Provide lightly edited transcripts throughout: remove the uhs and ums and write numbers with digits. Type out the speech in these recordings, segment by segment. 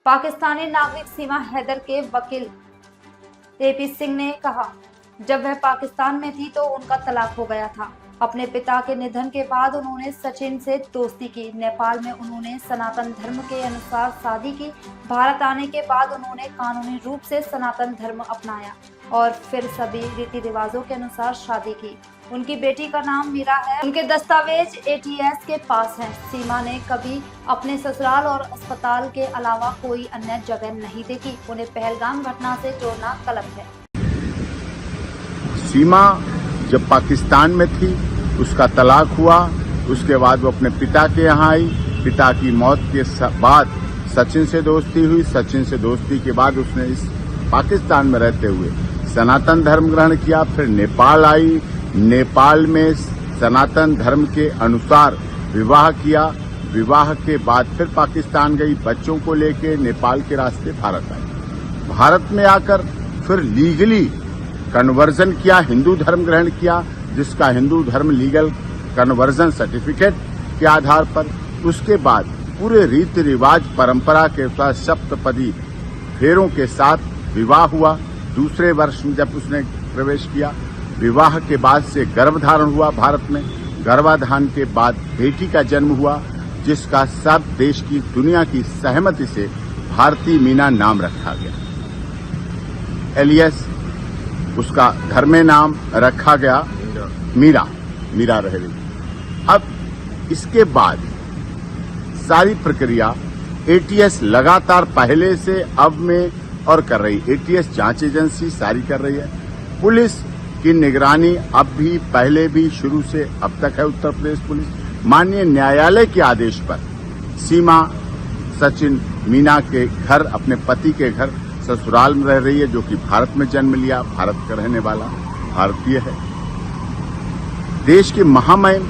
पाकिस्तानी नागरिक सीमा हैदर के वकील एपी सिंह ने कहा, जब वह पाकिस्तान में थी तो उनका तलाक हो गया था। अपने पिता के निधन के बाद उन्होंने सचिन से दोस्ती की। नेपाल में उन्होंने सनातन धर्म के अनुसार शादी की। भारत आने के बाद उन्होंने कानूनी रूप से सनातन धर्म अपनाया और फिर सभी रीति रिवाजों के अनुसार शादी की। उनकी बेटी का नाम मीरा है। उनके दस्तावेज एटीएस के पास हैं। सीमा ने कभी अपने ससुराल और अस्पताल के अलावा कोई अन्य जगह नहीं देखी। उन्हें पहलगाम घटना से जोड़ना गलत है। सीमा जब पाकिस्तान में थी, उसका तलाक हुआ, उसके बाद वो अपने पिता के यहाँ आई। पिता की मौत के बाद सचिन से दोस्ती हुई। सचिन से दोस्ती के बाद उसने इस पाकिस्तान में रहते हुए सनातन धर्म ग्रहण किया। फिर नेपाल आई। नेपाल में सनातन धर्म के अनुसार विवाह किया। विवाह के बाद फिर पाकिस्तान गई। बच्चों को लेके नेपाल के रास्ते भारत आई। भारत में आकर फिर लीगली कन्वर्जन किया, हिंदू धर्म ग्रहण किया, जिसका हिंदू धर्म लीगल कन्वर्जन सर्टिफिकेट के आधार पर। उसके बाद पूरे रीति रिवाज परंपरा के साथ सप्तपदी फेरों के साथ विवाह हुआ। दूसरे वर्ष में जब उसने प्रवेश किया, विवाह के बाद से गर्भधारण हुआ भारत में। गर्भाधान के बाद बेटी का जन्म हुआ, जिसका सब देश की दुनिया की सहमति से भारती मीना नाम रखा गया। एलियस उसका धर्मे नाम रखा गया मीरा रह गई। अब इसके बाद सारी प्रक्रिया एटीएस लगातार पहले से अब में और कर रही। एटीएस जांच एजेंसी सारी कर रही है। पुलिस की निगरानी अब भी पहले भी शुरू से अब तक है। उत्तर प्रदेश पुलिस माननीय न्यायालय के आदेश पर सीमा सचिन मीना के घर, अपने पति के घर ससुराल में रह रही है, जो कि भारत में जन्म लिया, भारत का रहने वाला भारतीय है। देश के महामहिम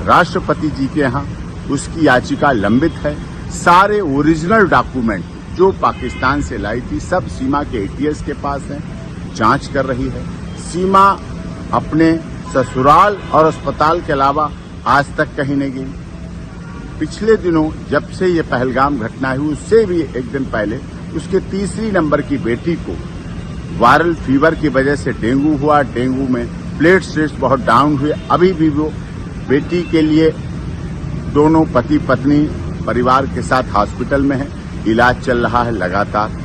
राष्ट्रपति जी के यहाँ उसकी याचिका लंबित है। सारे ओरिजिनल डॉक्यूमेंट जो पाकिस्तान से लाई थी सब सीमा के एटीएस के पास हैं, जांच कर रही है। सीमा अपने ससुराल और अस्पताल के अलावा आज तक कहीं नहीं गई। पिछले दिनों जब से ये पहलगाम घटना हुई, उससे भी एक दिन पहले उसके तीसरी नंबर की बेटी को वायरल फीवर की वजह से डेंगू हुआ। डेंगू में प्लेटलेट्स बहुत डाउन हुए। अभी भी वो बेटी के लिए दोनों पति पत्नी परिवार के साथ हॉस्पिटल में है, इलाज चल रहा है लगातार।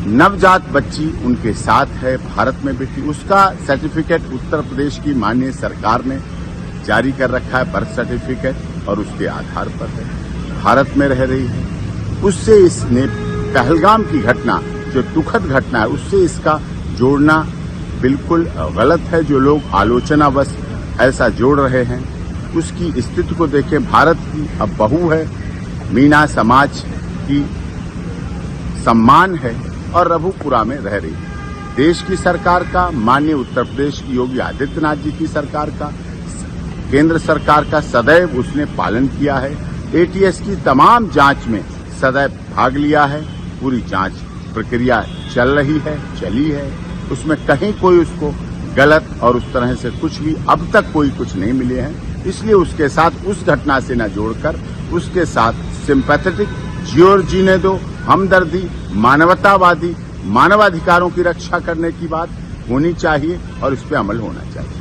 नवजात बच्ची उनके साथ है भारत में बेटी। उसका सर्टिफिकेट उत्तर प्रदेश की माननीय सरकार ने जारी कर रखा है, बर्थ सर्टिफिकेट, और उसके आधार पर है, भारत में रह रही है। उससे इसने पहलगाम की घटना, जो दुखद घटना है, उससे इसका जोड़ना बिल्कुल गलत है। जो लोग आलोचनावश ऐसा जोड़ रहे हैं, उसकी स्थिति को देखें। भारत की अब बहू है, मीना समाज की सम्मान है और रघुपुरा में रह रही है। देश की सरकार का, माननीय उत्तर प्रदेश की योगी आदित्यनाथ जी की सरकार का, केंद्र सरकार का सदैव उसने पालन किया है। एटीएस की तमाम जांच में सदैव भाग लिया है। पूरी जांच प्रक्रिया चल रही है, चली है। उसमें कहीं कोई उसको गलत और उस तरह से कुछ भी अब तक कोई कुछ नहीं मिले हैं। इसलिए उसके साथ उस घटना से न जोड़कर उसके साथ सिंपैथेटिक जीने दो, हमदर्दी, मानवतावादी, मानवाधिकारों की रक्षा करने की बात होनी चाहिए और इस पर अमल होना चाहिए।